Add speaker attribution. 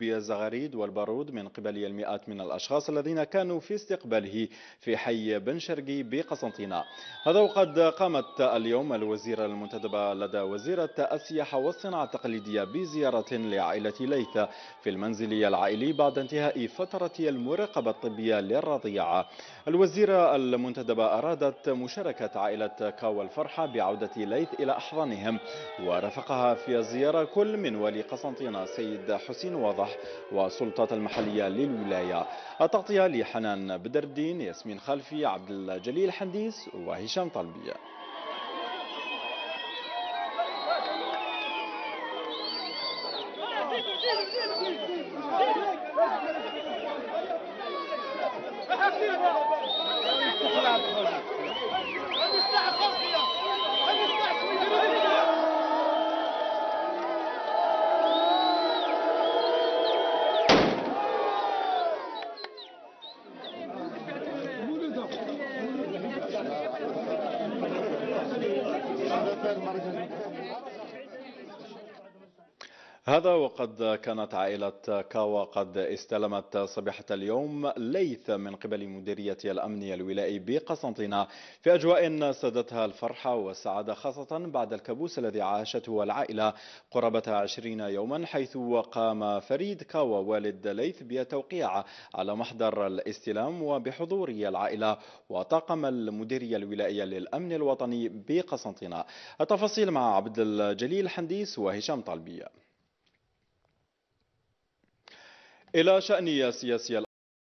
Speaker 1: بالزغاريد والبارود من قبل المئات من الأشخاص الذين كانوا في استقباله في حي بن شرقي بقسنطينة. هذا وقد قامت اليوم الوزيرة المنتدبة لدى وزيرة السياحة والصناعة التقليدية بزيارة لعائلة ليث في المنزل العائلي بعد انتهاء فترة المراقبة الطبية للرضيعة. الوزيرة المنتدبة أرادت مشاركة عائلة كاو الفرحة بعودة ليث إلى أحضانهم، ورافقها في الزيارة كل من والي قسنطينة سيد حسين واضح والسلطات المحلية للولاية. التغطية لحنان بدر الدين، ياسمين خلفي، عبد الجليل حنديس وهشام طلبية. هذا وقد كانت عائلة كاوا قد استلمت صباحة اليوم ليث من قبل مديرية الأمن الولائي بقسنطينة في أجواء سادتها الفرحة والسعادة، خاصة بعد الكابوس الذي عاشته العائلة قرابة 20 يوما، حيث قام فريد كاوا والد ليث بتوقيع على محضر الاستلام وبحضور العائلة وطاقم المديرية الولائية للأمن الوطني بقسنطينة. التفاصيل مع عبد الجليل حنديس وهشام طلبية. إلى شأن سياسي